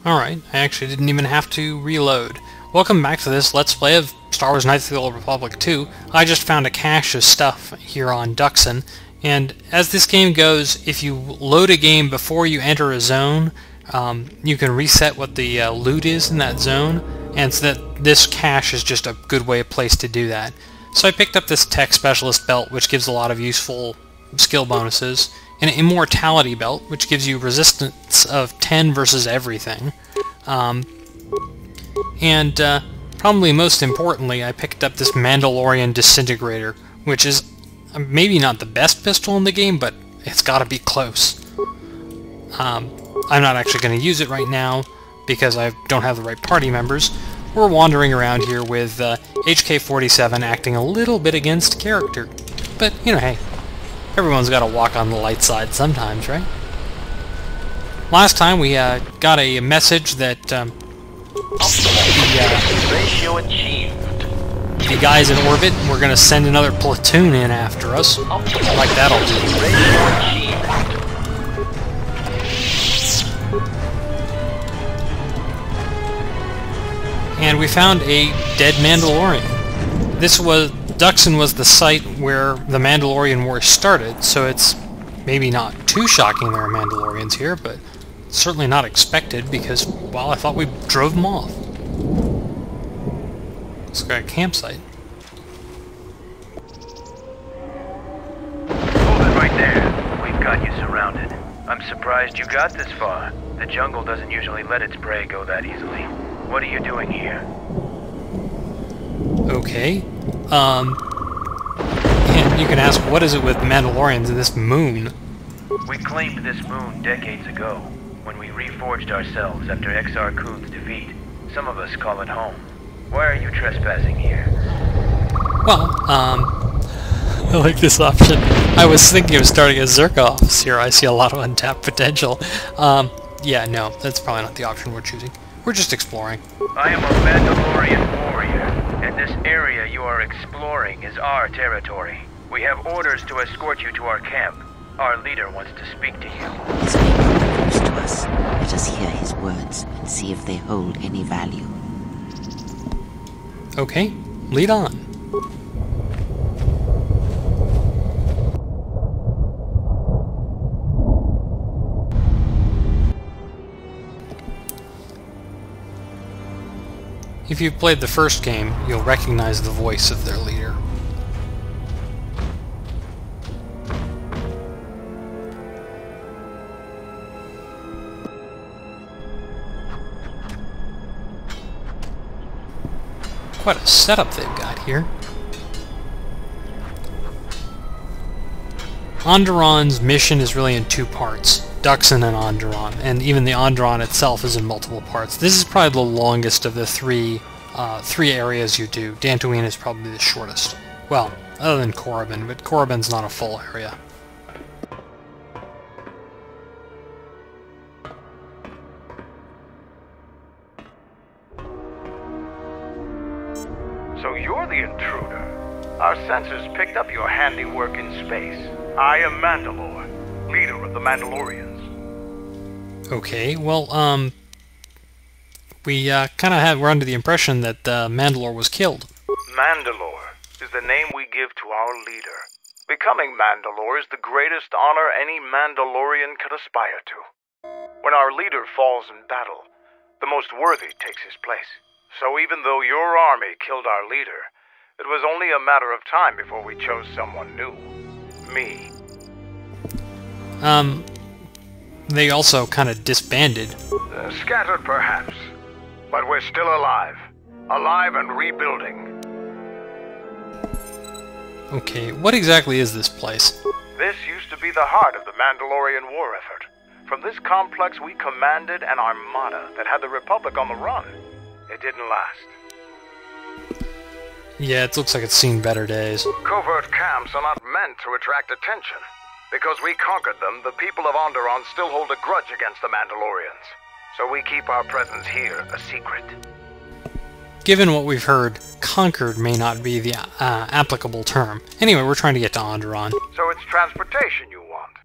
Alright, I actually didn't even have to reload. Welcome back to this Let's Play of Star Wars Knights of the Old Republic 2. I just found a cache of stuff here on Duxon, and as this game goes, if you load a game before you enter a zone, you can reset what the loot is in that zone, and so that this cache is just a good place to do that. So I picked up this Tech Specialist belt, which gives a lot of useful skill bonuses, an Immortality belt, which gives you resistance of 10 versus everything. And probably most importantly, I picked up this Mandalorian Disintegrator, which is maybe not the best pistol in the game, but it's got to be close. I'm not actually going to use it right now, because I don't have the right party members. We're wandering around here with HK-47 acting a little bit against character. But, you know, hey, everyone's got to walk on the light side sometimes, right? Last time we got a message that ratio achieved. The guys in orbit were going to send another platoon in after us. Like that'll do. Ratio achieved. And we found a dead Mandalorian. Duxon was the site where the Mandalorian War started, so it's maybe not too shocking there are Mandalorians here, but certainly not expected because, well, I thought we drove them off. It's got a campsite. Hold it right there. We've got you surrounded. I'm surprised you got this far. The jungle doesn't usually let its prey go that easily. What are you doing here? Okay. And you can ask, what is it with Mandalorians and this moon? We claimed this moon decades ago, when we reforged ourselves after XR2's defeat. Some of us call it home. Why are you trespassing here? Well, I like this option. I was thinking of starting a Zergoffs here. I see a lot of untapped potential. Yeah, no, that's probably not the option we're choosing. We're just exploring. I am a Mandalorian warrior, and this area you are exploring is our territory. We have orders to escort you to our camp. Our leader wants to speak to you. His name is close to us. Let us hear his words and see if they hold any value. Okay, lead on. If you've played the first game, you'll recognize the voice of their leader. Quite a setup they've got here. Onderon's mission is really in two parts. Duxon and Onderon, and even the Onderon itself is in multiple parts. This is probably the longest of the three areas you do. Dantooine is probably the shortest. Well, other than Korriban, but Korriban's not a full area. So you're the intruder. Our sensors picked up your handiwork in space. I am Mandalore, leader of the Mandalorians. Okay, well, we're under the impression that Mandalore was killed. Mandalore is the name we give to our leader. Becoming Mandalore is the greatest honor any Mandalorian could aspire to. When our leader falls in battle, the most worthy takes his place. So even though your army killed our leader, it was only a matter of time before we chose someone new. Me. They also kind of disbanded. Scattered perhaps, but we're still alive. Alive and rebuilding. Okay, what exactly is this place? This used to be the heart of the Mandalorian war effort. From this complex we commanded an armada that had the Republic on the run. It didn't last. Yeah, it looks like it's seen better days. Covert camps are not meant to attract attention. Because we conquered them, the people of Onderon still hold a grudge against the Mandalorians. So we keep our presence here a secret. Given what we've heard, conquered may not be the applicable term. Anyway, we're trying to get to Onderon. So it's transportation you want.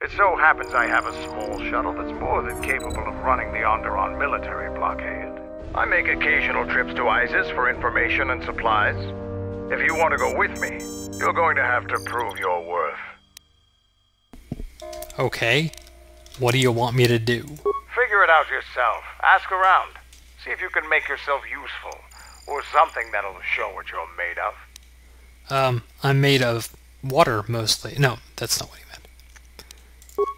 It so happens I have a small shuttle that's more than capable of running the Onderon military blockade. I make occasional trips to ISIS for information and supplies. If you want to go with me, you're going to have to prove your worth. Okay. What do you want me to do? Figure it out yourself. Ask around. See if you can make yourself useful. Or something that'll show what you're made of. I'm made of water, mostly. No, that's not what he meant.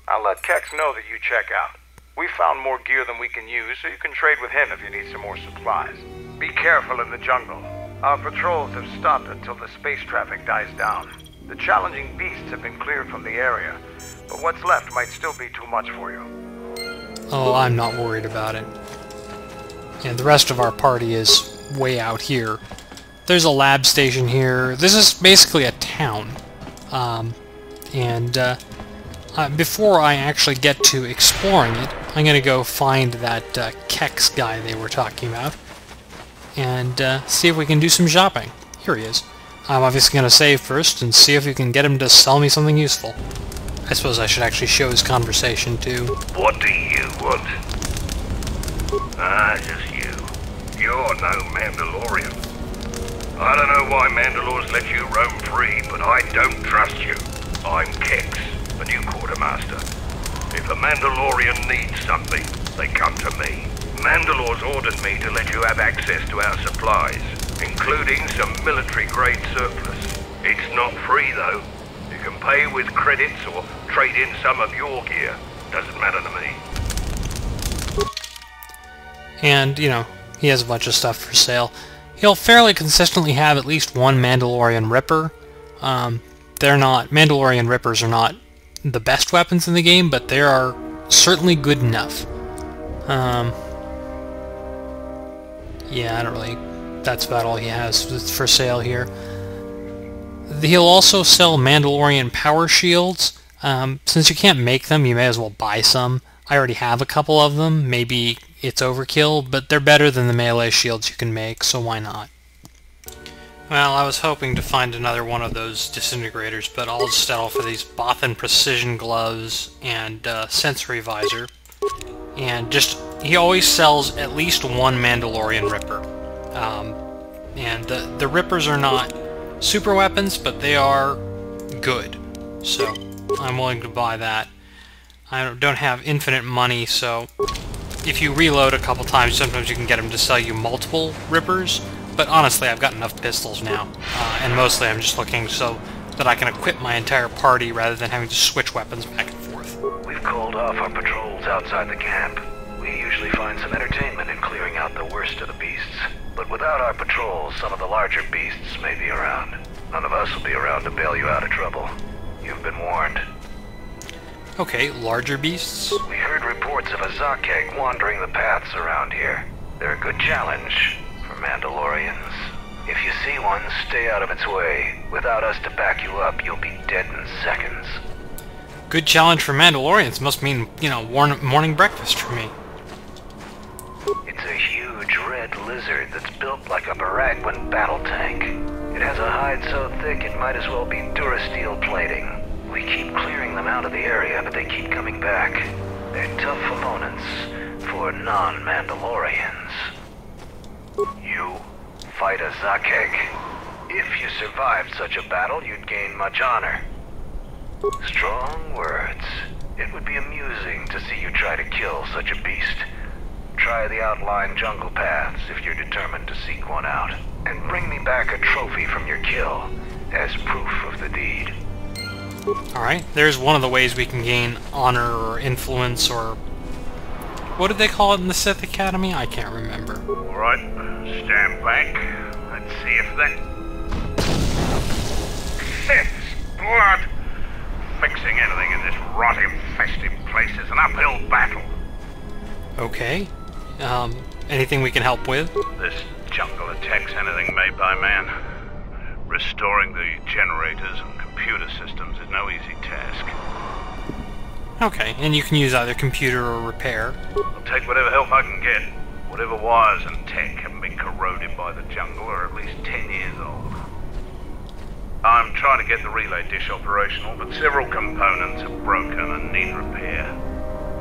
I'll let Kex know that you check out. We found more gear than we can use, so you can trade with him if you need some more supplies. Be careful in the jungle. Our patrols have stopped until the space traffic dies down. The challenging beasts have been cleared from the area, but what's left might still be too much for you. Oh, I'm not worried about it. And the rest of our party is way out here. There's a lab station here. This is basically a town. Before I actually get to exploring it, I'm going to go find that Kex guy they were talking about and see if we can do some shopping. Here he is. I'm obviously going to save first and see if we can get him to sell me something useful. I suppose I should actually show his conversation too. What do you want? Ah, just you. You're no Mandalorian. I don't know why Mandalores let you roam free, but I don't trust you. I'm Kex, the new quartermaster. If a Mandalorian needs something, they come to me. Mandalore's ordered me to let you have access to our supplies, including some military-grade surplus. It's not free, though. You can pay with credits or trade in some of your gear. Doesn't matter to me. And, you know, he has a bunch of stuff for sale. He'll fairly consistently have at least one Mandalorian Ripper. Mandalorian Rippers are not the best weapons in the game, but they are certainly good enough. Yeah, that's about all he has for sale here. He'll also sell Mandalorian power shields. Since you can't make them, you may as well buy some. I already have a couple of them. Maybe it's overkill, but they're better than the melee shields you can make, so why not? Well, I was hoping to find another one of those disintegrators, but I'll just settle for these Bothan precision gloves and sensory visor. And he always sells at least one Mandalorian Ripper. And the Rippers are not super weapons, but they are good. So I'm willing to buy that. I don't have infinite money, so if you reload a couple times, sometimes you can get them to sell you multiple Rippers. But honestly, I've got enough pistols now, and mostly I'm just looking so that I can equip my entire party rather than having to switch weapons back and forth. We've called off our patrols outside the camp. We usually find some entertainment in clearing out the worst of the beasts. But without our patrols, some of the larger beasts may be around. None of us will be around to bail you out of trouble. You've been warned. Okay, larger beasts? We heard reports of a Zakek wandering the paths around here. They're a good challenge for Mandalorians. If you see one, stay out of its way. Without us to back you up, you'll be dead in seconds. Good challenge for Mandalorians must mean, you know, morning breakfast for me. It's a huge red lizard that's built like a Baragwin battle tank. It has a hide so thick it might as well be Durasteel plating. We keep clearing them out of the area, but they keep coming back. They're tough opponents for non-Mandalorians. You fight a Zakek. If you survived such a battle, you'd gain much honor. Strong words. It would be amusing to see you try to kill such a beast. Try the outlying jungle paths if you're determined to seek one out. And bring me back a trophy from your kill as proof of the deed. Alright, there's one of the ways we can gain honor or influence or... What did they call it in the Sith Academy? I can't remember. Alright, stand back. Let's see if that... Sith's blood! Fixing anything in this rot-infested place is an uphill battle. Okay. Anything we can help with? This jungle attacks anything made by man. Restoring the generators and computer systems is no easy task. Okay, and you can use either computer or repair. I'll take whatever help I can get. Whatever wires and tech haven't been corroded by the jungle are at least 10 years old. I'm trying to get the relay dish operational, but several components are broken and need repair.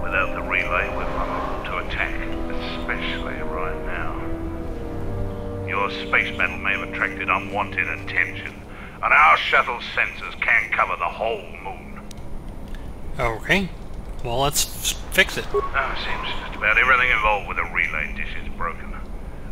Without the relay, we're vulnerable to attack, especially right now. Your space battle may have attracted unwanted attention, and our shuttle's sensors can cover the whole moon. Okay. Well, let's fix it. Seems just about everything involved with the relay dish is broken.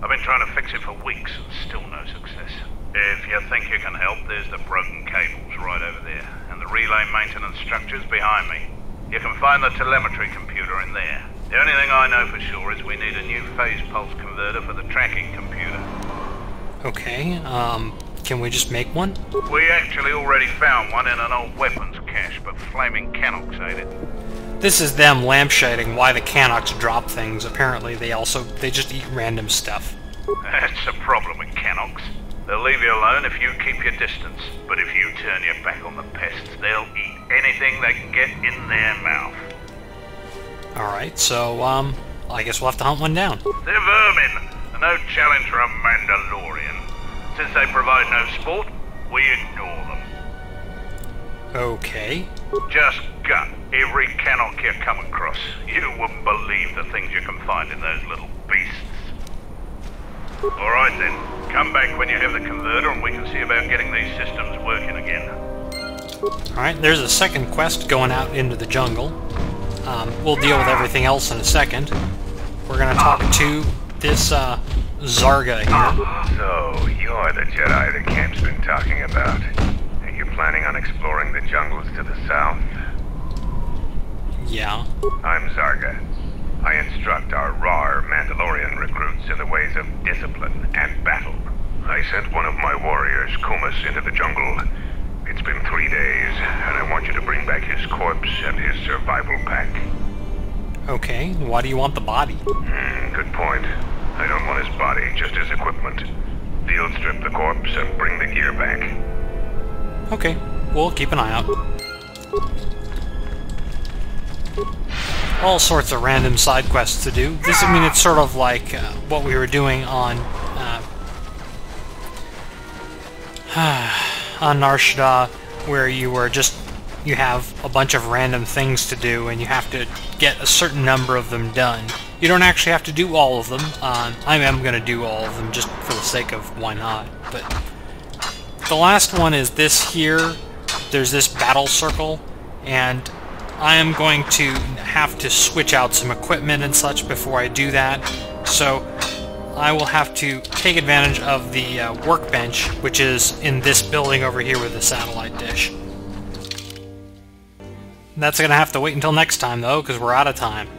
I've been trying to fix it for weeks and still no success. If you think you can help, there's the broken cables right over there, and the relay maintenance structure's behind me. You can find the telemetry computer in there. The only thing I know for sure is we need a new phase pulse converter for the tracking computer. Okay, can we just make one? We actually already found one in an old weapons cache, but flaming Canox ate it. This is them lampshading why the Canox drop things. Apparently they just eat random stuff. That's the problem with Canox. They'll leave you alone if you keep your distance, but if you turn your back on the pests, they'll eat anything they can get in their mouth. Alright, so, I guess we'll have to hunt one down. They're vermin, and no challenge for a Mandalorian. Since they provide no sport, we ignore them. Okay. Just gut every Canoc you come across. You wouldn't believe the things you can find in those little beasts. Alright then, come back when you have the converter and we can see about getting these systems working again. Alright, there's a second quest going out into the jungle. We'll deal with everything else in a second. We're gonna talk to this, Zarga here. So, you're the Jedi the camp's been talking about. And you're planning on exploring the jungles to the south? Yeah. I'm Zarga. I instruct our raw Mandalorian recruits in the ways of discipline and battle. I sent one of my warriors, Kumas, into the jungle. It's been 3 days, and I want you to bring back his corpse and his survival pack. Okay, why do you want the body? Good point. I don't want his body, just his equipment. Field strip the corpse and bring the gear back. Okay, we'll keep an eye out. All sorts of random side quests to do. It's sort of like what we were doing on Nar Shaddaa, where you have a bunch of random things to do, and you have to get a certain number of them done. You don't actually have to do all of them. I am going to do all of them just for the sake of why not. But the last one is this here. There's this battle circle, and I am going to have to switch out some equipment and such before I do that. So I will have to take advantage of the workbench, which is in this building over here with the satellite dish. That's going to have to wait until next time, though, because we're out of time.